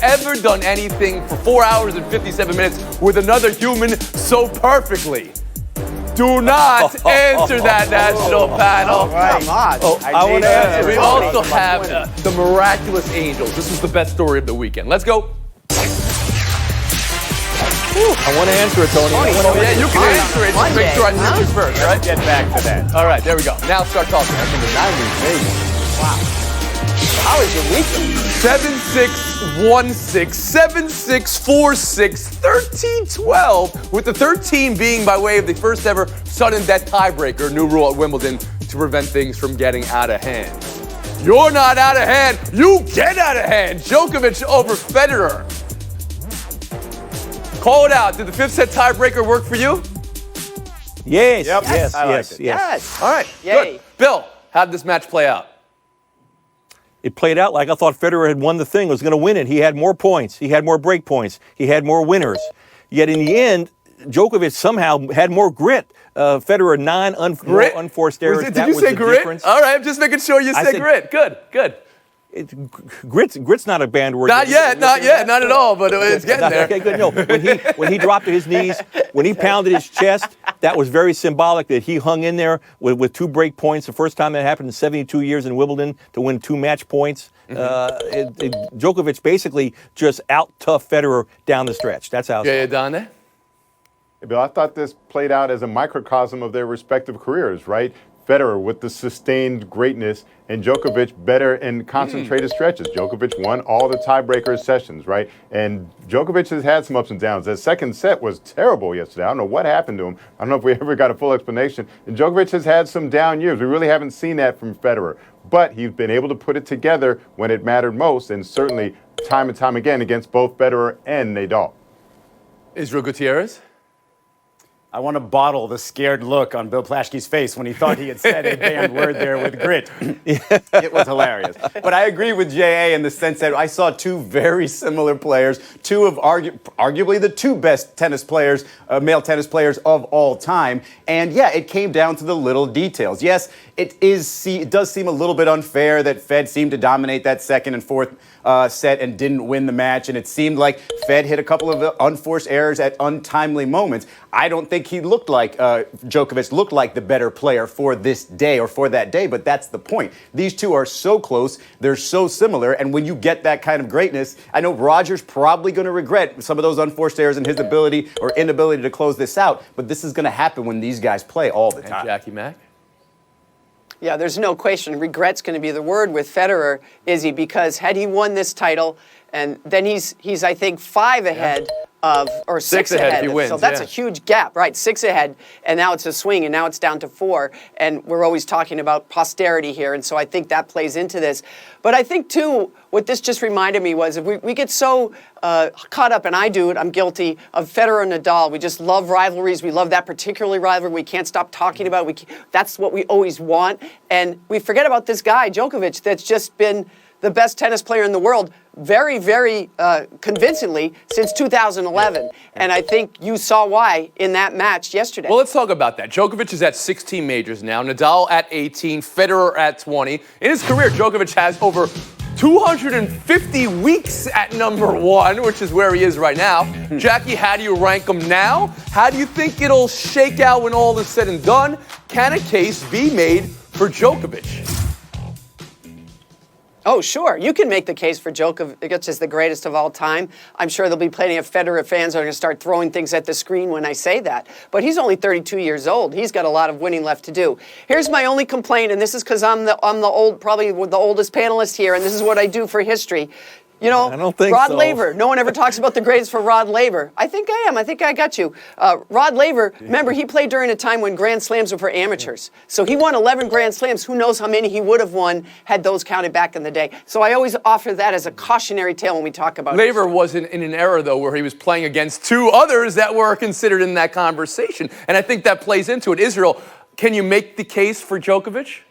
ever done anything for 4 hours and 57 minutes with another human so perfectly? Do not answer that, national panel. Right. Come on. I want to answer. We also have the miraculous angels. This was the best story of the weekend. Let's go. I want to answer it, Tony. Yeah, you can answer it. Just make sure I answer first, right? Get back to that. All right, there we go. Now start talking. Back in the 90s, maybe. Wow. How was your weekend? 7-6-1-6, 7-6-4-6, 13-12, with the 13 being by way of the first ever sudden death tiebreaker, new rule at Wimbledon to prevent things from getting out of hand. You're not out of hand. You get out of hand. Djokovic over Federer. Call it out. Did the fifth set tiebreaker work for you? Yes. Yep. Yes. All right. Yay. Good. Bill, how did this match play out? It played out like I thought Federer had won the thing, was going to win it. He had more points. He had more break points. He had more winners. Yet in the end, Djokovic somehow had more grit. Federer, more unforced errors. Did you say grit? Difference. All right, I'm just making sure you said grit. Good. Grit's not a banned word. Not yet, not at all, but it's getting there. Okay, good. No, when he dropped to his knees, when he pounded his chest, that was very symbolic that he hung in there with 2 break points. The first time that happened in 72 years in Wimbledon to win 2 match points. Djokovic basically just out-toughed Federer down the stretch. That's how. Yeah, Donne? Hey, Bill, I thought this played out as a microcosm of their respective careers, right? Federer with the sustained greatness and Djokovic better in concentrated stretches. Djokovic won all the tiebreaker sessions, right? And Djokovic has had some ups and downs. That second set was terrible yesterday. I don't know what happened to him. I don't know if we ever got a full explanation. And Djokovic has had some down years. We really haven't seen that from Federer. But he's been able to put it together when it mattered most, and certainly time and time again against both Federer and Nadal. Israel Gutierrez? I want to bottle the scared look on Bill Plaschke's face when he thought he had said a banned word there with grit. It was hilarious. But I agree with J.A. in the sense that I saw 2 very similar players, 2 of arguably the 2 best tennis players, male tennis players of all time. And yeah, it came down to the little details. Yes, it does seem a little bit unfair that Fed seemed to dominate that second and fourth set and didn't win the match, and it seemed like Fed hit a couple of unforced errors at untimely moments. I don't think he looked like Djokovic looked like the better player for this day or for that day, but that's the point. These 2 are so close, they're so similar, and when you get that kind of greatness, I know Roger's probably going to regret some of those unforced errors and his ability or inability to close this out, but this is going to happen when these guys play all the time. And Jackie Mack? Yeah, there's no question. Regret's going to be the word with Federer, Izzy, because had he won this title, and then he's I think 5 ahead of, or 6 ahead. If he wins, so that's a huge gap, right? 6 ahead, and now it's a swing, and now it's down to 4. And we're always talking about posterity here, and so I think that plays into this. But I think, too, what this just reminded me was if we get so caught up, and I do it, I'm guilty, of Federer and Nadal. We just love rivalries. We love that particular rivalry. We can't stop talking about it. That's what we always want. And we forget about this guy, Djokovic, that's just been the best tennis player in the world very, very convincingly since 2011. And I think you saw why in that match yesterday. Well, let's talk about that. Djokovic is at 16 majors now, Nadal at 18, Federer at 20. In his career, Djokovic has over 250 weeks at number 1, which is where he is right now. Jackie, how do you rank him now? How do you think it'll shake out when all is said and done? Can a case be made for Djokovic? Oh, sure. You can make the case for Djokovic as the greatest of all time. I'm sure there'll be plenty of Federer fans that are going to start throwing things at the screen when I say that. But he's only 32 years old. He's got a lot of winning left to do. Here's my only complaint, and this is because I'm the old, probably the oldest panelist here, and this is what I do for history. You know, I don't think Rod so. Laver. No one ever talks about the greatest for Rod Laver. I think I am. I think I got you. Rod Laver, remember, he played during a time when Grand Slams were for amateurs. So he won 11 Grand Slams. Who knows how many he would have won had those counted back in the day. So I always offer that as a cautionary tale when we talk about Laver was in an era, though, where he was playing against 2 others that were considered in that conversation. And I think that plays into it. Israel, can you make the case for Djokovic?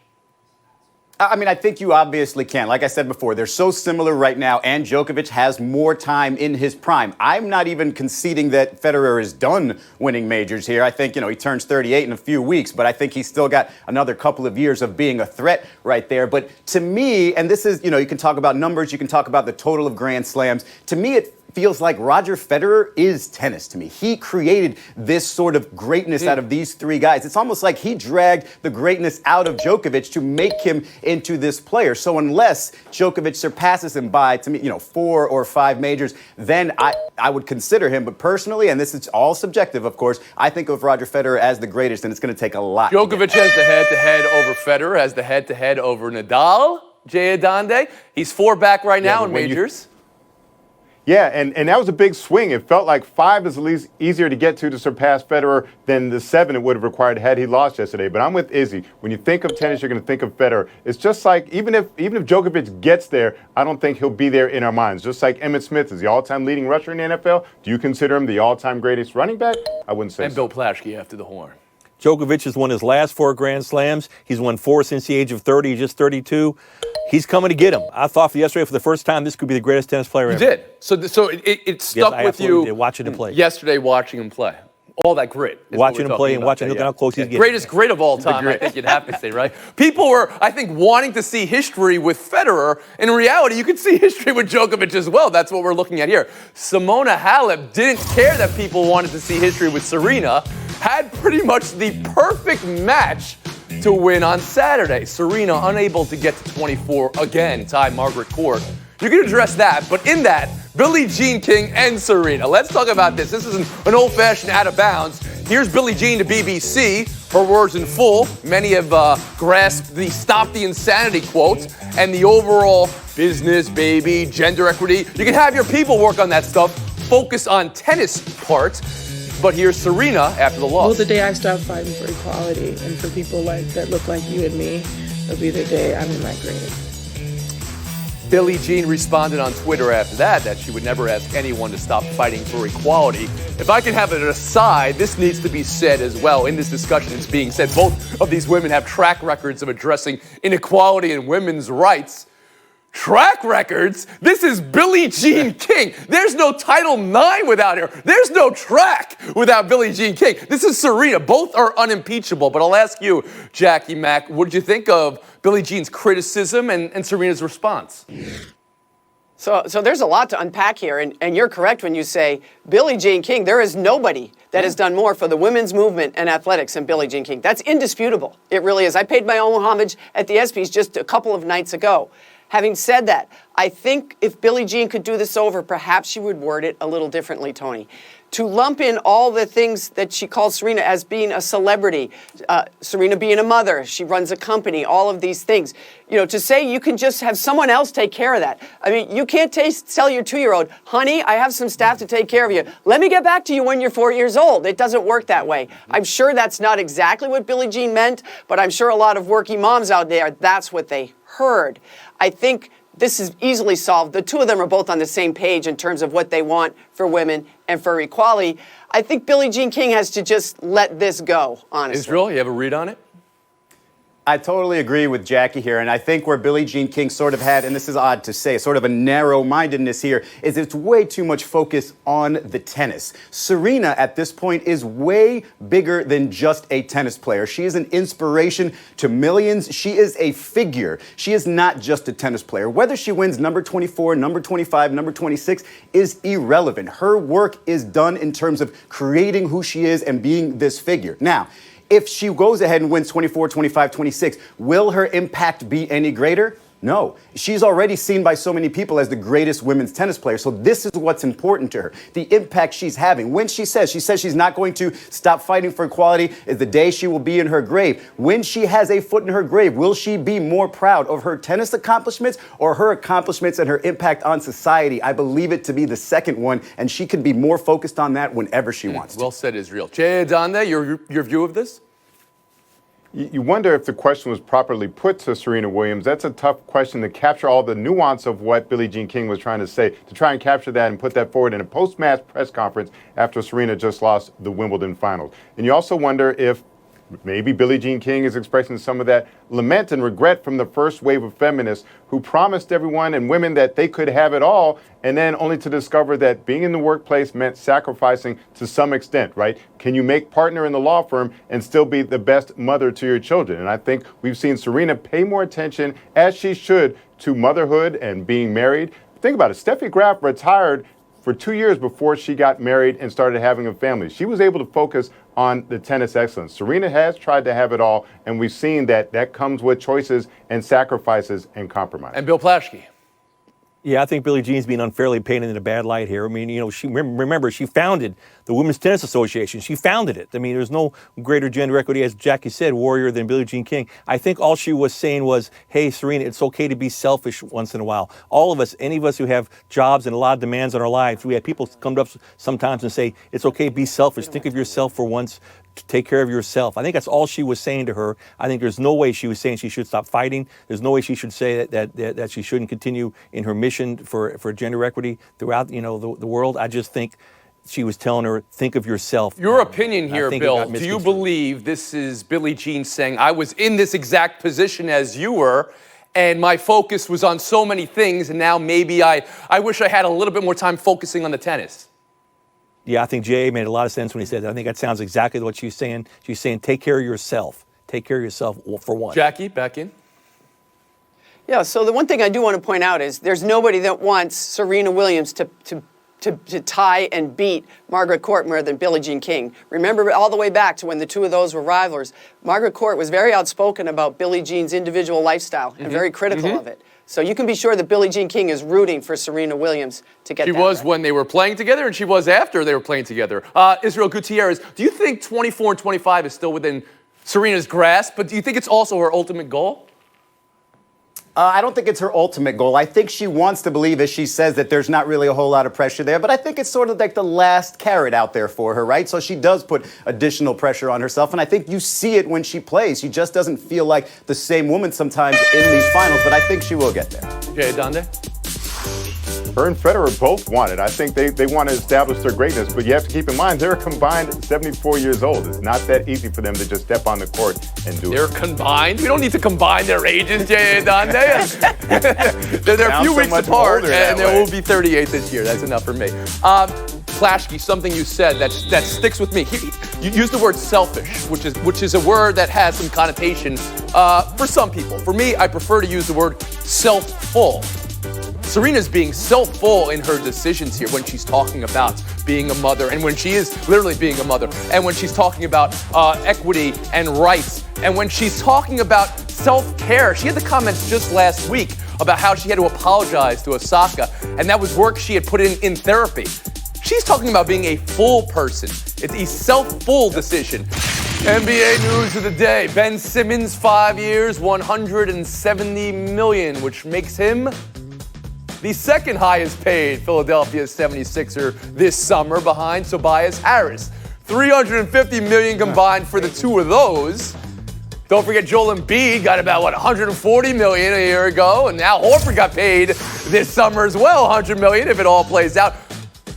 I mean, I think you obviously can. Like I said before, they're so similar right now, and Djokovic has more time in his prime. I'm not even conceding that Federer is done winning majors here. I think, he turns 38 in a few weeks, but I think he's still got another couple of years of being a threat right there. But to me, and this is, you can talk about numbers, you can talk about the total of Grand Slams. To me, it feels like Roger Federer is tennis to me. He created this sort of greatness out of these three guys. It's almost like he dragged the greatness out of Djokovic to make him into this player. So unless Djokovic surpasses him by, to me, 4 or 5 majors, then I would consider him. But personally, and this is all subjective, of course, I think of Roger Federer as the greatest, and it's going to take a lot. Djokovic has the head-to-head over Federer, has the head-to-head over Nadal. Jay Adande, he's 4 back right now in majors. Yeah, and that was a big swing. It felt like 5 is at least easier to get to surpass Federer than the 7 it would have required had he lost yesterday. But I'm with Izzy. When you think of tennis, you're going to think of Federer. It's just like, even if Djokovic gets there, I don't think he'll be there in our minds. Just like Emmitt Smith is the all-time leading rusher in the NFL. Do you consider him the all-time greatest running back? I wouldn't say and so. Bill Plaschke after the horn. Djokovic has won his last 4 Grand Slams. He's won 4 since the age of 30. He's just 32. He's coming to get him. I thought yesterday for the first time this could be the greatest tennis player ever. You did. So it stuck with you did, watching him play. Yesterday, watching him play. All that grit. Watching him play and watching look how close he's getting. Greatest grit of all time, I think you'd have to say, right? People were, I think, wanting to see history with Federer. In reality, you could see history with Djokovic as well. That's what we're looking at here. Simona Halep didn't care that people wanted to see history with Serena. Had pretty much the perfect match to win on Saturday. Serena unable to get to 24 again, tie Margaret Court. You can address that, but in that, Billie Jean King and Serena. Let's talk about this. This is an old-fashioned out of bounds. Here's Billie Jean to BBC. Her words in full. Many have grasped the "Stop the Insanity" quotes and the overall business, baby, gender equity. You can have your people work on that stuff. Focus on tennis part. But here's Serena after the loss. Well, the day I stop fighting for equality and for people that look like you and me, will be the day I'm in my grave. Billie Jean responded on Twitter after that she would never ask anyone to stop fighting for equality. If I can have an aside, this needs to be said as well. In this discussion, it's being said both of these women have track records of addressing inequality and women's rights. Track records? This is Billie Jean King. There's no Title IX without her. There's no track without Billie Jean King. This is Serena. Both are unimpeachable. But I'll ask you, Jackie Mack, what did you think of Billie Jean's criticism and Serena's response? So there's a lot to unpack here, and you're correct when you say Billie Jean King. There is nobody that has done more for the women's movement and athletics than Billie Jean King. That's indisputable. It really is. I paid my own homage at the ESPYs just a couple of nights ago. Having said that, I think if Billie Jean could do this over, perhaps she would word it a little differently, Tony. To lump in all the things that she calls Serena as being a celebrity, Serena being a mother, she runs a company, all of these things. To say you can just have someone else take care of that. I mean, you can't tell your 2-year-old, honey, I have some staff to take care of you. Let me get back to you when you're 4 years old. It doesn't work that way. I'm sure that's not exactly what Billie Jean meant, but I'm sure a lot of working moms out there, that's what they heard. I think this is easily solved. The two of them are both on the same page in terms of what they want for women and for equality. I think Billie Jean King has to just let this go, honestly. Israel, you have a read on it? I totally agree with Jackie here, and I think where Billie Jean King sort of had, and this is odd to say, sort of a narrow-mindedness here, is it's way too much focus on the tennis. Serena, at this point, is way bigger than just a tennis player. She is an inspiration to millions. She is a figure. She is not just a tennis player. Whether she wins number 24, number 25, number 26 is irrelevant. Her work is done in terms of creating who she is and being this figure. Now, if she goes ahead and wins 24, 25, 26, will her impact be any greater? No. She's already seen by so many people as the greatest women's tennis player. So this is what's important to her, the impact she's having. When she says she's not going to stop fighting for equality is the day she will be in her grave. When she has a foot in her grave, will she be more proud of her tennis accomplishments or her accomplishments and her impact on society? I believe it to be the second one, and she can be more focused on that whenever she wants to. Well said, Israel. Jay Adande, your view of this? You wonder if the question was properly put to Serena Williams. That's a tough question to capture all the nuance of what Billie Jean King was trying to say, to try and capture that and put that forward in a post-match press conference after Serena just lost the Wimbledon finals. And you also wonder if Maybe Billie Jean King is expressing some of that lament and regret from the first wave of feminists who promised everyone and women that they could have it all, and then only to discover that being in the workplace meant sacrificing to some extent, right? Can you make partner in the law firm and still be the best mother to your children? And I think we've seen Serena pay more attention, as she should, to motherhood and being married. Think about it. Steffi Graf retired for 2 years before she got married and started having a family. She was able to focus on the tennis excellence. Serena has tried to have it all, and we've seen that that comes with choices and sacrifices and compromise. And Bill Plaschke. Yeah, I think Billie Jean's being unfairly painted in a bad light here. I mean, you know, remember, she founded the Women's Tennis Association. She founded it. I mean, there's no greater gender equity, as Jackie said, warrior than Billie Jean King. I think all she was saying was, hey, Serena, it's okay to be selfish once in a while. All of us, any of us who have jobs and a lot of demands on our lives, we have people come to us sometimes and say, it's okay to be selfish. Think of yourself for once. Take care of yourself. I think that's all she was saying to her. I think there's no way she was saying she should stop fighting. There's no way she should say that she shouldn't continue in her mission for gender equity throughout, you know, the world. I just think she was telling her, think of yourself. Your opinion here, Bill, do you believe this is Billie Jean saying, I was in this exact position as you were, and my focus was on so many things, and now maybe I wish I had a little bit more time focusing on the tennis? Yeah, I think Jay made a lot of sense when he said that. I think that sounds exactly what she's saying. She's saying, take care of yourself. Take care of yourself for one. Jackie, back in. Yeah, so the one thing I do want to point out is there's nobody that wants Serena Williams to tie and beat Margaret Court more than Billie Jean King. Remember all the way back to when the two of those were rivals. Margaret Court was very outspoken about Billie Jean's individual lifestyle and very critical of it. So you can be sure that Billie Jean King is rooting for Serena Williams to get that. She was right. when they were playing together, and she was after they were playing together. Israel Gutierrez, do you think 24 and 25 is still within Serena's grasp, but do you think it's also her ultimate goal? I don't think it's her ultimate goal. I think she wants to believe, as she says, that there's not really a whole lot of pressure there. But I think it's sort of like the last carrot out there for her, right? So she does put additional pressure on herself. And I think you see it when she plays. She just doesn't feel like the same woman sometimes in these finals. But I think she will get there. Jay Adande? Her and Federer both want it. I think they want to establish their greatness, but you have to keep in mind they're combined 74 years old. It's not that easy for them to just step on the court and do it. They're combined? We don't need to combine their ages, Jay Adande. They're a few weeks apart, and there will be 38 this year. That's enough for me. Plaschke, something you said that sticks with me. You used the word selfish, which is a word that has some connotation for some people. For me, I prefer to use the word self-full. Serena's being self-full in her decisions here when she's talking about being a mother, and when she is literally being a mother, and when she's talking about equity and rights, and when she's talking about self-care. She had the comments just last week about how she had to apologize to Osaka, and that was work she had put in therapy. She's talking about being a full person. It's a self-full decision. NBA news of the day. Ben Simmons, 5 years, $170 million, which makes him the second highest paid Philadelphia 76er this summer, behind Tobias Harris. $350 million combined for the two of those. Don't forget Joel Embiid got about, $140 million a year ago, and now Horford got paid this summer as well, $100 million if it all plays out.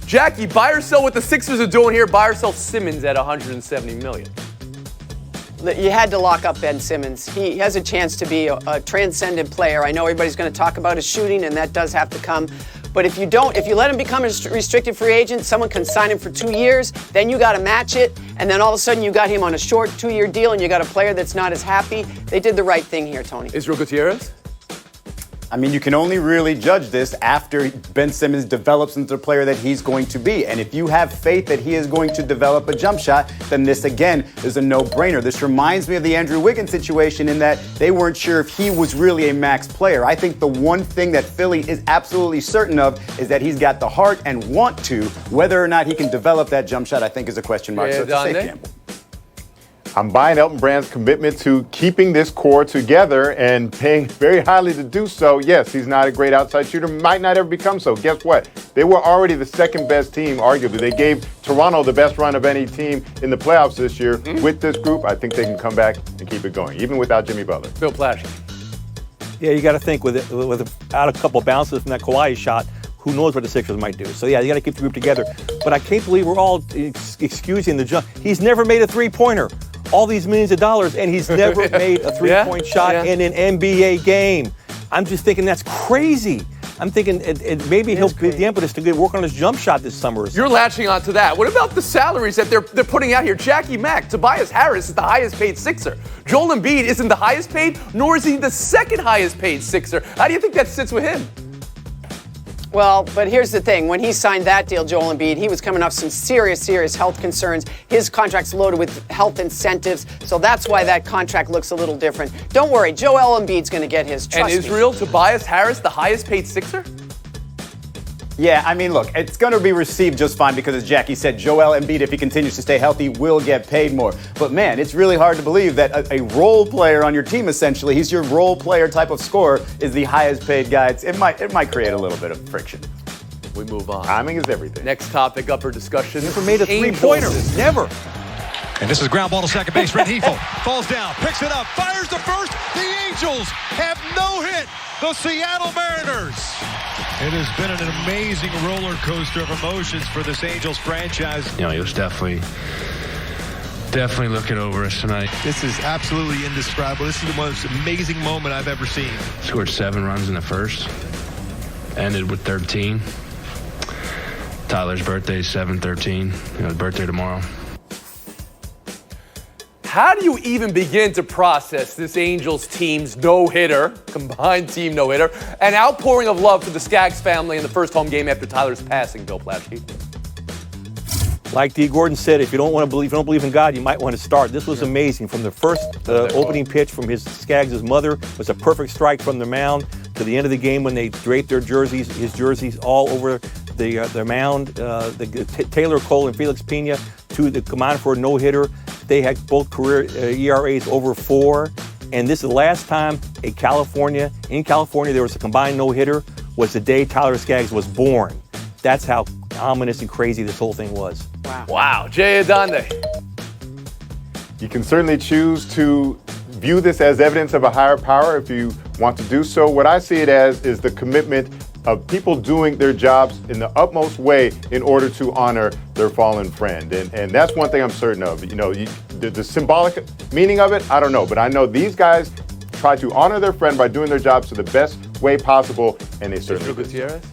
Jackie, buy or sell what the Sixers are doing here, buy or sell Simmons at $170 million. You had to lock up Ben Simmons. He has a chance to be a transcendent player. I know everybody's going to talk about his shooting, and that does have to come. But if you let him become a restricted free agent, someone can sign him for 2 years, then you got to match it, and then all of a sudden you got him on a short 2-year deal, and you got a player that's not as happy. They did the right thing here, Tony. Israel Gutierrez? I mean, you can only really judge this after Ben Simmons develops into the player that he's going to be. And if you have faith that he is going to develop a jump shot, then this, again, is a no-brainer. This reminds me of the Andrew Wiggins situation in that they weren't sure if he was really a max player. I think the one thing that Philly is absolutely certain of is that he's got the heart and want to. Whether or not he can develop that jump shot, I think, is a question mark. So it's a safe gamble. I'm buying Elton Brand's commitment to keeping this core together and paying very highly to do so. Yes, he's not a great outside shooter, might not ever become so. Guess what? They were already the second best team, arguably. They gave Toronto the best run of any team in the playoffs this year. With this group, I think they can come back and keep it going, even without Jimmy Butler. Bill Plaschke. Yeah, you got to think without a couple bounces from that Kawhi shot, who knows what the Sixers might do. So, yeah, you got to keep the group together. But I can't believe we're all excusing the jump. He's never made a three-pointer. all these millions of dollars, and he's never made a three-point shot in an NBA game. I'm just thinking that's crazy. I'm thinking maybe he'll be the impetus to work on his jump shot this summer. You're latching onto that. What about the salaries that they're putting out here? Jackie Mack, Tobias Harris is the highest paid Sixer. Joel Embiid isn't the highest paid, nor is he the second highest paid Sixer. How do you think that sits with him? Well, but here's the thing. When he signed that deal, Joel Embiid, he was coming off some serious health concerns. His contract's loaded with health incentives, so that's why that contract looks a little different. Don't worry, Joel Embiid's going to get his. Trust me. And Israel, Tobias Harris, the highest paid Sixer? Yeah, I mean, look, it's going to be received just fine because, as Jackie said, Joel Embiid, if he continues to stay healthy, will get paid more. But, man, it's really hard to believe that a role player on your team, essentially, he's your role player type of scorer, is the highest paid guy. It might create a little bit of friction. We move on. Timing is everything. Next topic up for discussion. Never made a three-pointer. Never. And this is ground ball to second base. Red Heifel falls down, picks it up, fires to first. The Angels have no hit. The Seattle Mariners. It has been an amazing roller coaster of emotions for this Angels franchise. You know, he was definitely looking over us tonight. This is absolutely indescribable. This is the most amazing moment I've ever seen. Scored 7 runs in the first. Ended with 13. Tyler's birthday is 7/13. His birthday tomorrow. How do you even begin to process this Angels team's no-hitter, combined team no-hitter, and outpouring of love for the Skaggs family in the first home game after Tyler's passing, Bill Plaschke? Like D. Gordon said, if you don't believe in God, you might want to start. This was amazing. From the first opening pitch from Skaggs' mother was a perfect strike from the mound to the end of the game when they draped his jerseys all over the mound. Taylor Cole and Felix Pena to the command for a no-hitter. They had both career ERAs over 4. And this is the last time in California there was a combined no-hitter was the day Tyler Skaggs was born. That's how ominous and crazy this whole thing was. Wow. Jay Adande. You can certainly choose to view this as evidence of a higher power if you want to do so. What I see it as is the commitment of people doing their jobs in the utmost way in order to honor their fallen friend. And that's one thing I'm certain of. You know, the symbolic meaning of it, I don't know. But I know these guys try to honor their friend by doing their jobs to the best way possible, and they certainly do. Gutierrez?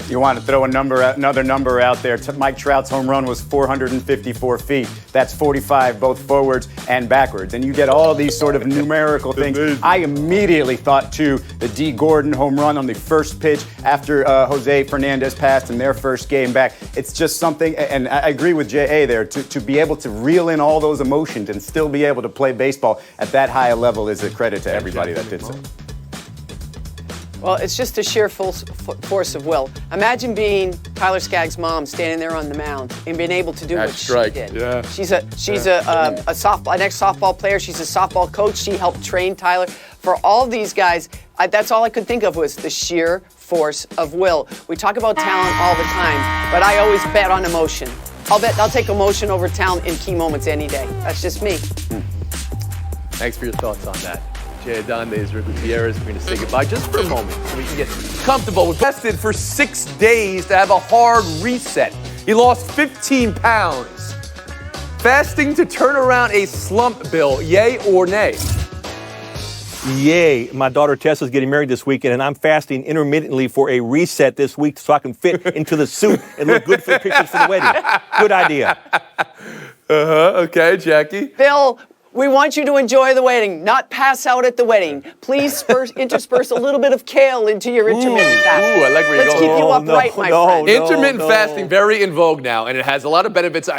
You want to throw another number out there. Mike Trout's home run was 454 feet. That's 45 both forwards and backwards. And you get all these sort of numerical things. I immediately thought to the D. Gordon home run on the first pitch after Jose Fernandez passed in their first game back. It's just something, and I agree with J.A. there, to be able to reel in all those emotions and still be able to play baseball at that high a level is a credit to everybody that did so. Well, it's just a sheer force of will. Imagine being Tyler Skaggs' mom standing there on the mound and being able to do what she did. Yeah. She's an ex-softball player. She's a softball coach. She helped train Tyler. For all these guys, that's all I could think of was the sheer force of will. We talk about talent all the time, but I always bet on emotion. I'll take emotion over talent in key moments any day. That's just me. Thanks for your thoughts on that. Jay Adande, Israel Gutierrez. We're going to say goodbye just for a moment so we can get comfortable. We're tested for 6 days to have a hard reset. He lost 15 pounds. Fasting to turn around a slump, Bill. Yay or nay? Yay. My daughter Tessa's getting married this weekend, and I'm fasting intermittently for a reset this week so I can fit into the suit and look good for the pictures for the wedding. Good idea. Okay, Jackie. Bill, we want you to enjoy the wedding, not pass out at the wedding. Please intersperse a little bit of kale into your intermittent fasting. I like where you're Let's going. keep you upright, my friend. Intermittent fasting, very in vogue now, and it has a lot of benefits.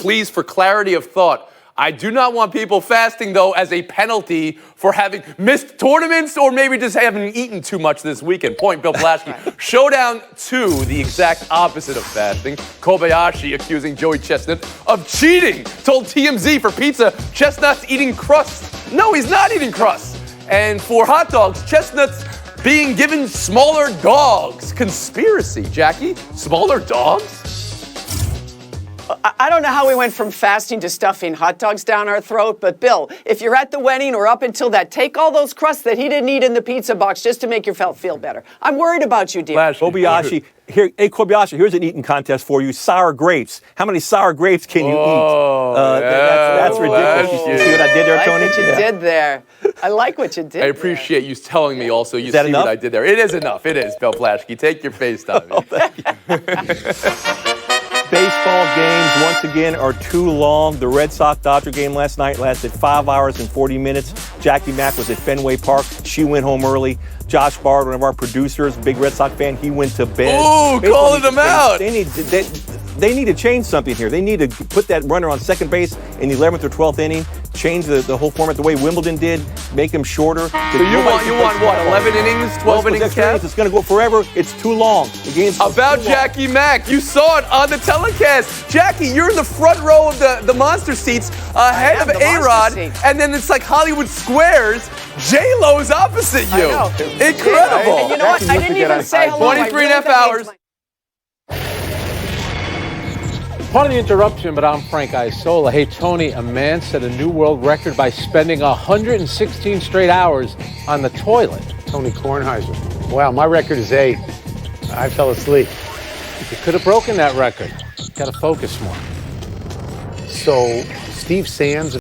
Please, for clarity of thought, I do not want people fasting, though, as a penalty for having missed tournaments or maybe just having eaten too much this weekend. Point, Bill Plaschke. Showdown 2, the exact opposite of fasting. Kobayashi accusing Joey Chestnut of cheating. Told TMZ for pizza, Chestnut's eating crust. No, he's not eating crust. And for hot dogs, Chestnut's being given smaller dogs. Conspiracy, Jackie? Smaller dogs? I don't know how we went from fasting to stuffing hot dogs down our throat, but Bill, if you're at the wedding or up until that, take all those crusts that he didn't eat in the pizza box just to make yourself feel better. I'm worried about you, dear. Kobayashi, hey Kobayashi, here's an eating contest for you. Sour grapes. How many sour grapes can you eat? That's ridiculous. You see what I did there, Tony? I like what you did there. I like what you did. I appreciate you telling me also. You that see enough? what I did there. It is enough. It is, Bill Plaschke. Take your FaceTime. Baseball games, once again, are too long. The Red Sox-Dodger game last night lasted 5 hours and 40 minutes. Jackie Mack was at Fenway Park. She went home early. Josh Bard, one of our producers, big Red Sox fan, he went to bed. Ooh, calling them out. They need to change something here. They need to put that runner on second base in the 11th or 12th inning, change the whole format the way Wimbledon did, make them shorter. So you want what, 11 innings, 12 innings, Kev? It's going to go forever. It's too long. The game's About Jackie Mack, you saw it on the telecast. Jackie, you're in the front row of the monster seats ahead of A-Rod, and then it's like Hollywood Squares. J-Lo's opposite you. I know. Incredible. And you know what? I didn't even say hello. 23 and a half hours. Pardon the interruption, but I'm Frank Isola. Hey, Tony, a man set a new world record by spending 116 straight hours on the toilet. Tony Kornheiser. Wow, my record is 8. I fell asleep. You could have broken that record. Got to focus more. So, Steve Sands